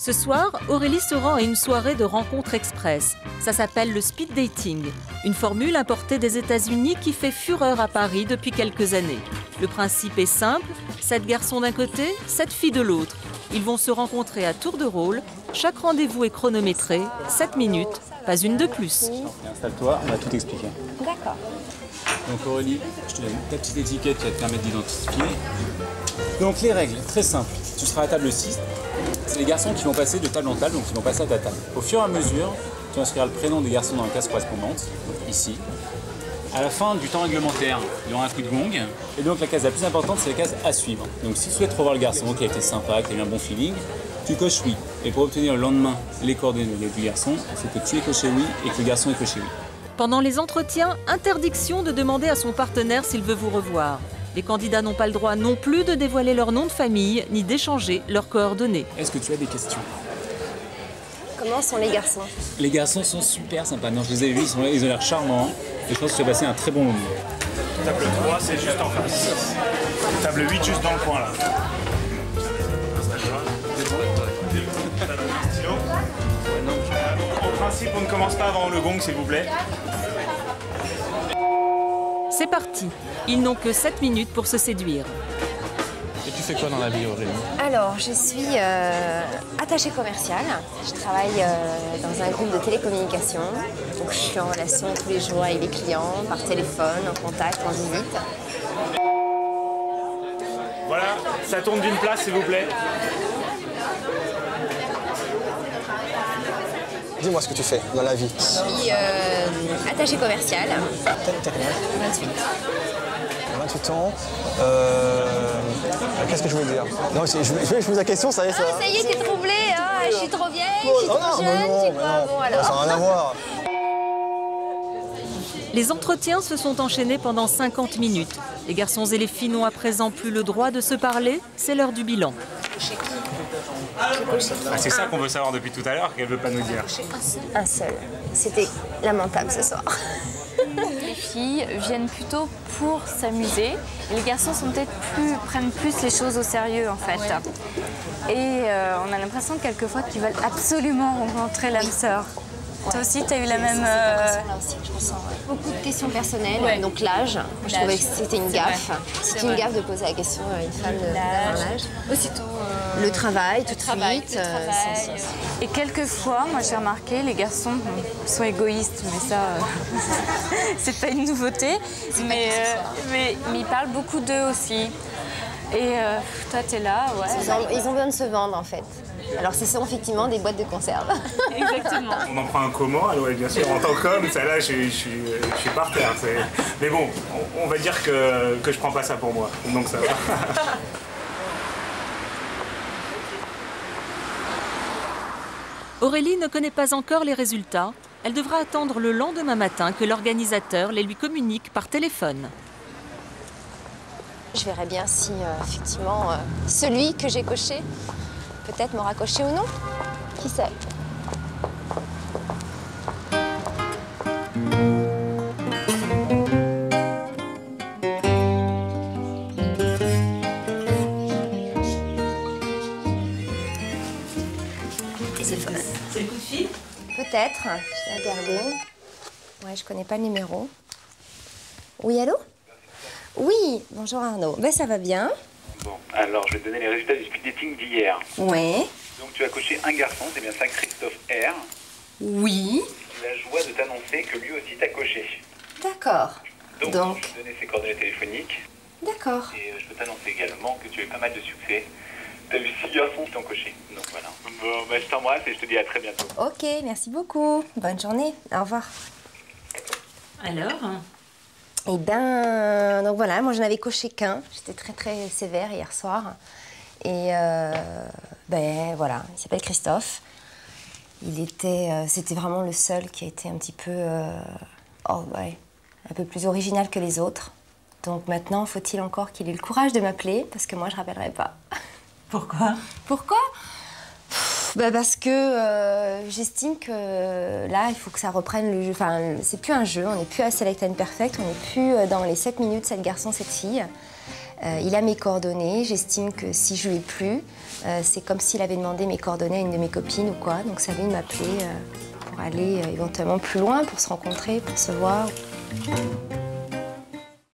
Ce soir, Aurélie se rend à une soirée de rencontre express. Ça s'appelle le speed dating, une formule importée des États-Unis qui fait fureur à Paris depuis quelques années. Le principe est simple, 7 garçons d'un côté, 7 filles de l'autre. Ils vont se rencontrer à tour de rôle. Chaque rendez-vous est chronométré, 7 minutes, pas une de plus. Installe-toi, on va tout expliquer. D'accord. Donc Aurélie, je te donne ta petite étiquette qui va te permettre d'identifier. Donc les règles, très simples. Tu seras à table 6. C'est les garçons qui vont passer de table en table, donc ils vont passer à ta table. Au fur et à mesure, tu inscriras le prénom des garçons dans la case correspondante, donc ici. À la fin du temps réglementaire, il y aura un coup de gong. Et donc la case la plus importante, c'est la case à suivre. Donc si tu souhaites revoir le garçon qui a été sympa, qui a eu un bon feeling, tu coches oui. Et pour obtenir le lendemain les coordonnées du garçon, il faut que tu aies coché oui et que le garçon ait coché oui. Pendant les entretiens, interdiction de demander à son partenaire s'il veut vous revoir. Les candidats n'ont pas le droit non plus de dévoiler leur nom de famille, ni d'échanger leurs coordonnées. Est-ce que tu as des questions? Comment sont les garçons? Les garçons sont super sympas. Non, je les ai vus, ils ont l'air charmants. Et je pense que tu as passé un très bon moment. Table 3, c'est juste en face. Table 8, juste dans le coin là. En principe, on ne commence pas avant le gong, s'il vous plaît. C'est parti. Ils n'ont que 7 minutes pour se séduire. Et tu fais quoi dans la vie, Aurélie? Alors, je suis attachée commerciale. Je travaille dans un groupe de télécommunications. Donc, je suis en relation tous les jours avec les clients, par téléphone, en contact, en visite. Voilà, ça tourne d'une place, s'il vous plaît. Dis-moi ce que tu fais dans la vie. Je suis attachée commerciale. T'as quel âge? 28. 28 ans. Qu'est-ce que je voulais dire? Non, je pose la question, ça y est, ça. Ah, ça y est, t'es troublée. Ah, je suis trop vieille, je suis trop jeune, c'est quoi? Bon, alors. Ça n'a rien à voir. Les entretiens se sont enchaînés pendant 50 minutes. Les garçons et les filles n'ont à présent plus le droit de se parler. C'est l'heure du bilan. Ah, c'est ça qu'on veut savoir depuis tout à l'heure, qu'elle veut pas nous dire. Un seul. C'était lamentable ce soir. Les filles viennent plutôt pour s'amuser. Les garçons prennent plus les choses au sérieux en fait. Et on a l'impression quelquefois qu'ils veulent absolument rencontrer l'âme sœur. Toi aussi, tu as eu la même... Beaucoup de questions personnelles, donc l'âge. Je trouvais que c'était une gaffe. C'est une gaffe de poser la question à une femme de l'âge. Aussitôt... Le travail, tout de suite. Et quelquefois, moi j'ai remarqué, les garçons sont égoïstes, mais ça, c'est pas une nouveauté. Mais ils parlent beaucoup d'eux aussi. Et toi, t'es là, ouais. Ils ont besoin de se vendre, en fait. Alors, ce sont effectivement des boîtes de conserve. Exactement. On en prend un comment? Alors, bien sûr, en tant qu'homme, celle-là, je suis par terre. Mais bon, on va dire que je prends pas ça pour moi. Donc ça va. Aurélie ne connaît pas encore les résultats. Elle devra attendre le lendemain matin que l'organisateur les lui communique par téléphone. Je verrai bien si, effectivement, celui que j'ai coché, peut-être m'aura coché ou non. Qui sait? C'est le coup de fil? Peut-être. Je vais regarder. Ouais, je connais pas le numéro. Oui, allô? Oui, bonjour Arnaud. Ben, ça va bien. Bon, alors je vais te donner les résultats du speed dating d'hier. Ouais. Donc tu as coché un garçon, c'est bien ça, Christophe R. Oui. Il a la joie de t'annoncer que lui aussi t'a coché. D'accord. Donc, je vais te donner ses coordonnées téléphoniques. D'accord. Et je peux t'annoncer également que tu as eu pas mal de succès. Tu as eu 6 garçons qui t'ont coché. Donc voilà. Bon, bah, je t'embrasse et je te dis à très bientôt. Ok, merci beaucoup. Bonne journée. Au revoir. Alors? Eh ben, donc voilà, moi je n'avais coché qu'un. J'étais très très sévère hier soir. Et ben voilà, il s'appelle Christophe. C'était vraiment le seul qui a été un petit peu, un peu plus original que les autres. Donc maintenant, faut-il encore qu'il ait le courage de m'appeler, parce que moi je rappellerai pas. Pourquoi? Pourquoi? Parce que j'estime que là, il faut que ça reprenne le jeu. Enfin, c'est plus un jeu, on n'est plus à Select and Perfect, on n'est plus dans les 7 minutes, 7 garçons, 7 filles. Il a mes coordonnées. J'estime que si je lui ai plu, c'est comme s'il avait demandé mes coordonnées à une de mes copines ou quoi. Donc ça lui de m'appeler pour aller éventuellement plus loin, pour se rencontrer, pour se voir.